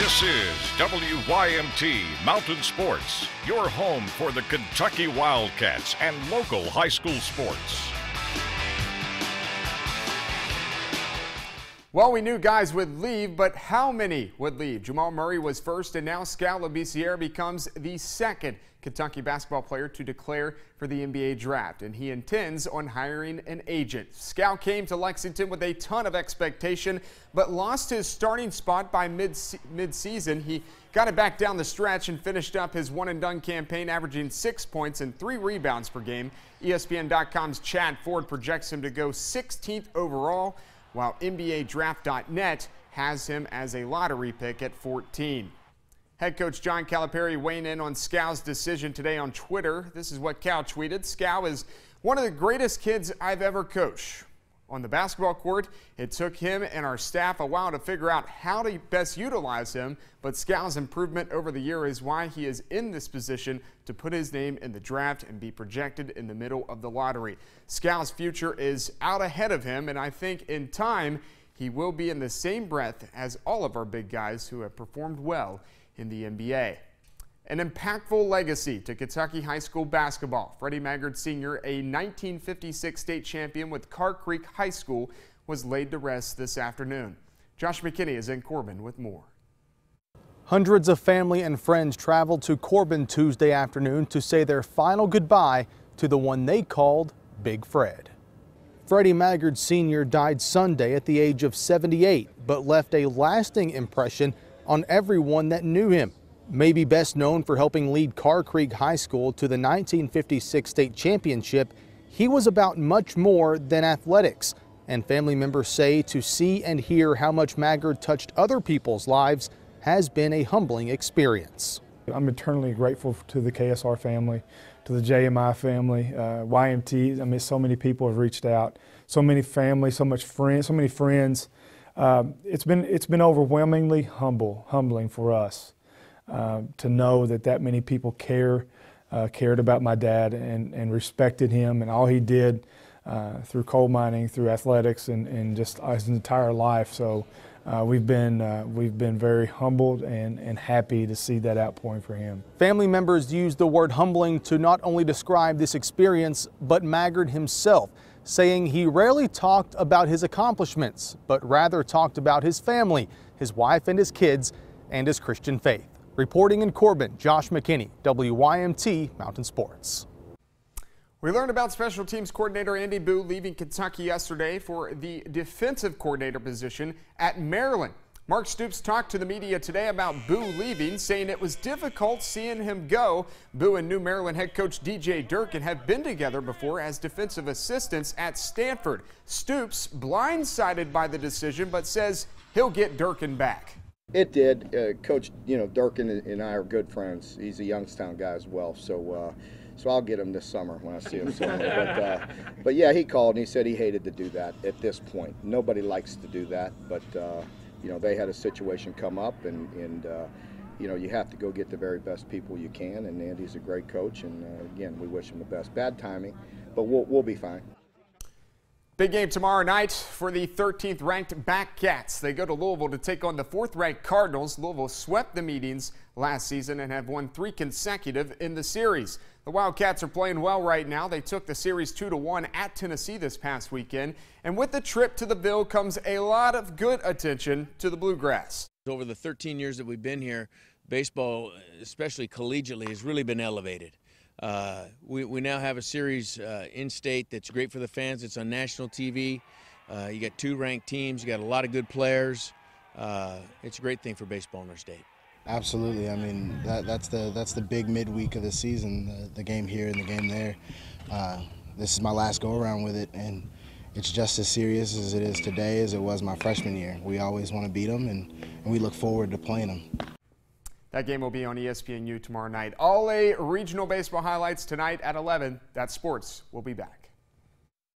This is WYMT Mountain Sports, your home for the Kentucky Wildcats and local high school sports. Well, we knew guys would leave, but how many would leave? Jamal Murray was first, and now Skal becomes the second Kentucky basketball player to declare for the NBA draft, and he intends on hiring an agent. Skal came to Lexington with a ton of expectation, but lost his starting spot by mid-season. He got it back down the stretch and finished up his one-and-done campaign, averaging 6 points and 3 rebounds per game. ESPN.com's Chad Ford projects him to go 16th overall, while NBADraft.net has him as a lottery pick at 14. Head coach John Calipari weighing in on Skal's decision today on Twitter. This is what Cal tweeted. Skal is one of the greatest kids I've ever coached. On the basketball court, it took him and our staff a while to figure out how to best utilize him, but Skal's improvement over the year is why he is in this position to put his name in the draft and be projected in the middle of the lottery. Skal's future is out ahead of him, and I think in time he will be in the same breath as all of our big guys who have performed well in the NBA. An impactful legacy to Kentucky high school basketball. Freddie Maggard Sr., a 1956 state champion with Carr Creek High School, was laid to rest this afternoon. Josh McKinney is in Corbin with more. Hundreds of family and friends traveled to Corbin Tuesday afternoon to say their final goodbye to the one they called Big Fred. Freddie Maggard Sr. died Sunday at the age of 78, but left a lasting impression on everyone that knew him. Maybe best known for helping lead Carr Creek High School to the 1956 state championship, he was about much more than athletics. And family members say to see and hear how much Maggard touched other people's lives has been a humbling experience. I'm eternally grateful to the KSR family, to the JMI family, YMT. I mean, so many people have reached out, so many families, so many friends. It's been overwhelmingly humbling for us. To know that many people cared about my dad and respected him and all he did through coal mining, through athletics, and just his entire life. So we've been very humbled and happy to see that outpouring for him. Family members used the word humbling to not only describe this experience, but Maggard himself, saying he rarely talked about his accomplishments, but rather talked about his family, his wife and his kids, and his Christian faith. Reporting in Corbin, Josh McKinney, WYMT Mountain Sports. We learned about special teams coordinator Andy Boo leaving Kentucky yesterday for the defensive coordinator position at Maryland. Mark Stoops talked to the media today about Boo leaving, saying it was difficult seeing him go. Boo and new Maryland head coach DJ Durkin have been together before as defensive assistants at Stanford. Stoops blindsided by the decision, but says he'll get Durkin back. It did. Coach, Durkin and I are good friends. He's a Youngstown guy as well, so I'll get him this summer when I see him somewhere. But yeah, he called and he said he hated to do that at this point. Nobody likes to do that, but they had a situation come up, and you have to go get the very best people you can. And Andy's a great coach, and again, we wish him the best. Bad timing, but we'll be fine. Big game tomorrow night for the 13th ranked Cats. They go to Louisville to take on the 4th ranked Cardinals. Louisville swept the meetings last season and have won 3 consecutive in the series. The Wildcats are playing well right now. They took the series 2-1 at Tennessee this past weekend. And with the trip to the Ville comes a lot of good attention to the Bluegrass. Over the 13 years that we've been here, baseball, especially collegiately, has really been elevated. We now have a series in-state that's great for the fans. It's on national TV. You got 2 ranked teams. You got a lot of good players. It's a great thing for baseball in our state. Absolutely. I mean, that's the big midweek of the season, the game here and the game there. This is my last go-around with it, and it's just as serious as it is today as it was my freshman year. We always want to beat them, and we look forward to playing them. That game will be on ESPNU tomorrow night. All A regional baseball highlights tonight at 11. That's sports. We'll be back.